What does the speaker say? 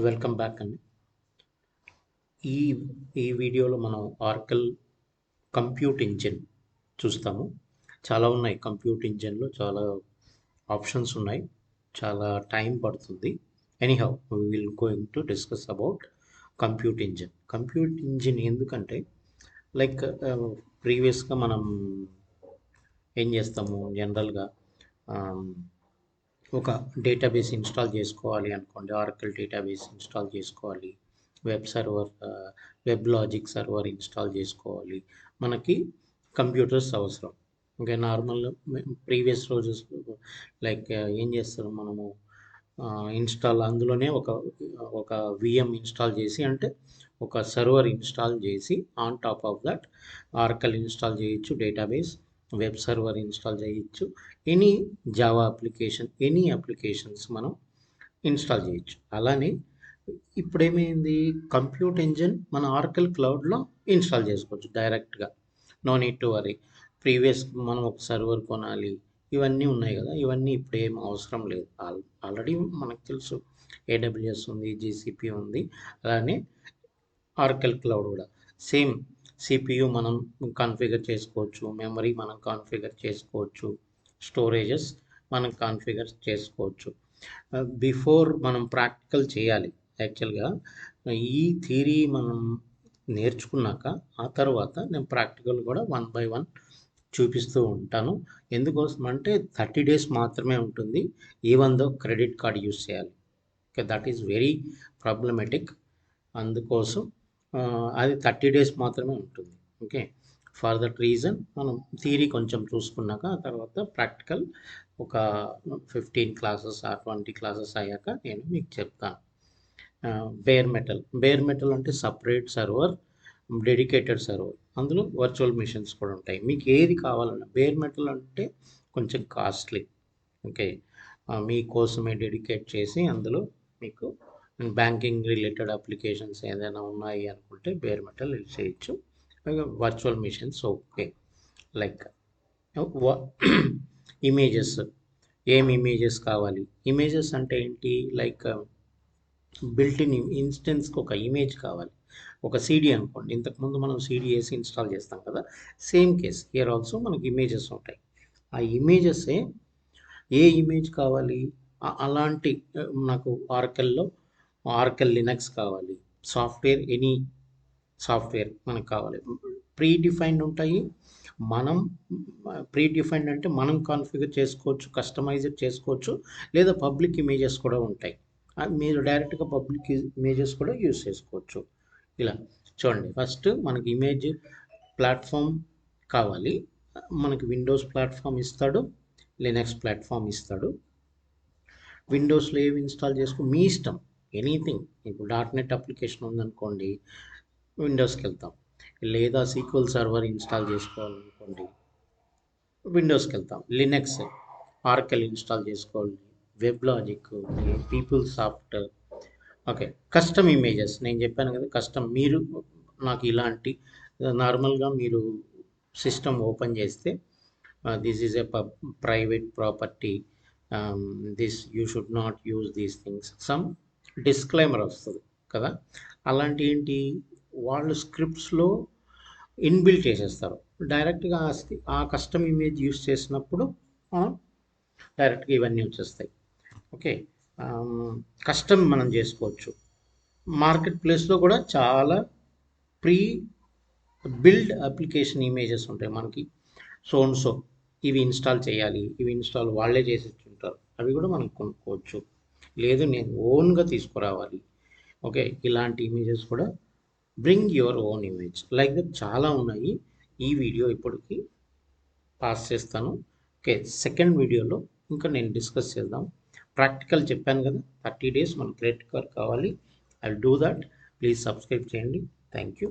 Welcome back అండి. ఈ ఈ వీడియోలో మనం ఆర్కల్ కంప్యూట్ ఇంజిన్ చూస్తాము. చాలా ఉన్నాయి కంప్యూట్ ఇంజిన్లో, చాలా ఆప్షన్స్ ఉన్నాయి, చాలా టైం పడుతుంది. Anyhow we will going to discuss about compute engine. Compute engine ఎందుకంటే లైక్ ప్రీవియస్గా మనం ఏం చేస్తాము జనరల్గా ఒక డేటాబేస్ ఇన్స్టాల్ చేసుకోవాలి అనుకోండి, ఆర్కల్ డేటాబేస్ ఇన్స్టాల్ చేసుకోవాలి, వెబ్ లాజిక్ సర్వర్ ఇన్స్టాల్ చేసుకోవాలి, మనకి కంప్యూటర్స్ అవసరం. ఇంకా నార్మల్ ప్రీవియస్ రోజెస్ లైక్ ఏం చేస్తారు మనము ఇన్స్టాల్ అందులోనే ఒక విఎం ఇన్స్టాల్ చేసి, అంటే ఒక సర్వర్ ఇన్స్టాల్ చేసి on top of that Oracle install చేయొచ్చు, డేటాబేస్ వెబ్ సర్వర్ ఇన్స్టాల్ చేయొచ్చు, any Java application, any applications మనం ఇన్స్టాల్ చేయొచ్చు. అలానే ఇప్పుడు ఏమైంది, కంప్యూట్ ఇంజిన్ మన ఆర్కల్ క్లౌడ్లో ఇన్స్టాల్ చేసుకోవచ్చు డైరెక్ట్గా. No need to worry. Previous మనం ఒక సర్వర్ కొనాలి, ఇవన్నీ ఉన్నాయి కదా, ఇవన్నీ ఇప్పుడు ఏం అవసరం లేదు. ఆల్రెడీ మనకు తెలుసు ఏడబ్ల్యూఎస్ ఉంది, జీసీపీ ఉంది, అలానే ఆర్కల్ క్లౌడ్ కూడా సేమ్. సిపియు మనం కాన్ఫిగర్ చేసుకోవచ్చు, మెమరీ మనం కాన్ఫిగర్ చేసుకోవచ్చు, స్టోరేజెస్ మనం కాన్ఫిగర్ చేసుకోవచ్చు. బిఫోర్ మనం ప్రాక్టికల్ చేయాలి. యాక్చువల్గా ఈ థియరీ మనం నేర్చుకున్నాక ఆ తర్వాత నేను ప్రాక్టికల్ కూడా 1 by 1 చూపిస్తూ ఉంటాను. ఎందుకోసం అంటే 30 days మాత్రమే ఉంటుంది, even though credit card use చేయాలి. Okay, that is very problematic. అందుకోసం అది 30 days మాత్రమే ఉంటుంది. ఓకే, ఫర్ దట్ రీజన్ మనం థియరీ కొంచెం చూసుకున్నాక ఆ తర్వాత ప్రాక్టికల్ ఒక 15 classes ఆర్ 20 classes అయ్యాక నేను మీకు చెప్తాను. బేర్ మెటల్ అంటే సపరేట్ సర్వర్, డెడికేటెడ్ సర్వర్, అందులో వర్చువల్ మిషన్స్ కూడా ఉంటాయి. మీకు ఏది కావాలన్నా, బేర్ మెటల్ అంటే కొంచెం కాస్ట్లీ. ఓకే, మీకోసమే డెడికేట్ చేసి అందులో మీకు బ్యాంకింగ్ రిలేటెడ్ అప్లికేషన్స్ ఏదైనా ఉన్నాయి అనుకుంటే బేర్ మెటల్ యూజ్ చేయొచ్చు. Virtual machines okay. Like images, ఏం ఇమేజెస్ కావాలి, ఇమేజెస్ అంటే ఏంటి, లైక్ బిల్ట్ ఇన్ ఇన్స్టెన్స్కి ఒక ఇమేజ్ కావాలి. ఒక సీడీ అనుకోండి, ఇంతకుముందు మనం సీడీ వేసి ఇన్స్టాల్ చేస్తాం కదా, సేమ్ కేస్ హియర్ ఆల్సో మనకి ఇమేజెస్ ఉంటాయి. ఆ ఇమేజెసే ఏ ఇమేజ్ కావాలి, అలాంటి నాకు ఆర్కల్ లినక్స్ కావాలి, సాఫ్ట్వేర్ ఎనీ సాఫ్ట్వేర్ మనకు కావాలి. ప్రీ డిఫైన్డ్ ఉంటాయి. మనం ప్రీ డిఫైన్డ్ అంటే మనం కాన్ఫిగర్ చేసుకోవచ్చు, కస్టమైజ్ చేసుకోవచ్చు, లేదా పబ్లిక్ ఇమేజెస్ కూడా ఉంటాయి. మీరు డైరెక్ట్గా పబ్లిక్ ఇమేజెస్ కూడా యూజ్ చేసుకోవచ్చు. ఇలా చూడండి, ఫస్ట్ మనకి ఇమేజ్ ప్లాట్ఫామ్ కావాలి. మనకి విండోస్ ప్లాట్ఫామ్ ఇస్తాడు, లినక్స్ ప్లాట్ఫామ్ ఇస్తాడు. విండోస్లో ఏవి ఇన్స్టాల్ చేసుకో మీ ఇష్టం, ఎనీథింగ్. ఇప్పుడు .NET అప్లికేషన్ ఉందనుకోండి, విండోస్కి వెళ్తాం, లేదా సీక్వెల్ సర్వర్ ఇన్స్టాల్ చేసుకోవాలనుకోండి విండోస్కి వెళ్తాం. లినక్స్ ఆర్కల్ ఇన్స్టాల్ చేసుకోవాలి, WebLogic, PeopleSoft. Okay, custom images నేను చెప్పాను కదా, కస్టమ్. మీరు నాకు ఇలాంటి నార్మల్గా మీరు సిస్టమ్ ఓపెన్ చేస్తే this is a private property, this you should not use these things, some disclaimer వస్తుంది కదా. అలాంటి ఏంటి, వాళ్ళు స్క్రిప్ట్స్లో ఇన్బిల్ట్ చేసేస్తారు. డైరెక్ట్గా ఆ కస్టమ్ ఇమేజ్ యూస్ చేసినప్పుడు డైరెక్ట్గా ఇవన్నీ వచ్చేస్తాయి. ఓకే, కస్టమ్ మనం చేసుకోవచ్చు. మార్కెట్ ప్లేస్లో కూడా చాలా ప్రీ బిల్డ్ అప్లికేషన్ ఇమేజెస్ ఉంటాయి మనకి. సో ఇవి ఇన్స్టాల్ చేయాలి, ఇవి ఇన్స్టాల్ వాళ్ళే చేసి ఉంటారు, అవి కూడా మనం కొనుక్కోవచ్చు. లేదు నేను ఓన్గా తీసుకురావాలి, ఓకే, ఇలాంటి ఇమేజెస్ కూడా bring your own image, like that చాలా ఉన్నాయి. ఈ వీడియో ఇప్పటికి పాస్ చేస్తాను. ఓకే, సెకండ్ వీడియోలో ఇంకా నేను డిస్కస్ చేద్దాం. ప్రాక్టికల్ చెప్పాను కదా, 30 days మన క్రెడిట్ కార్డ్ కావాలి. I will do that. Please subscribe చేయండి. Thank you.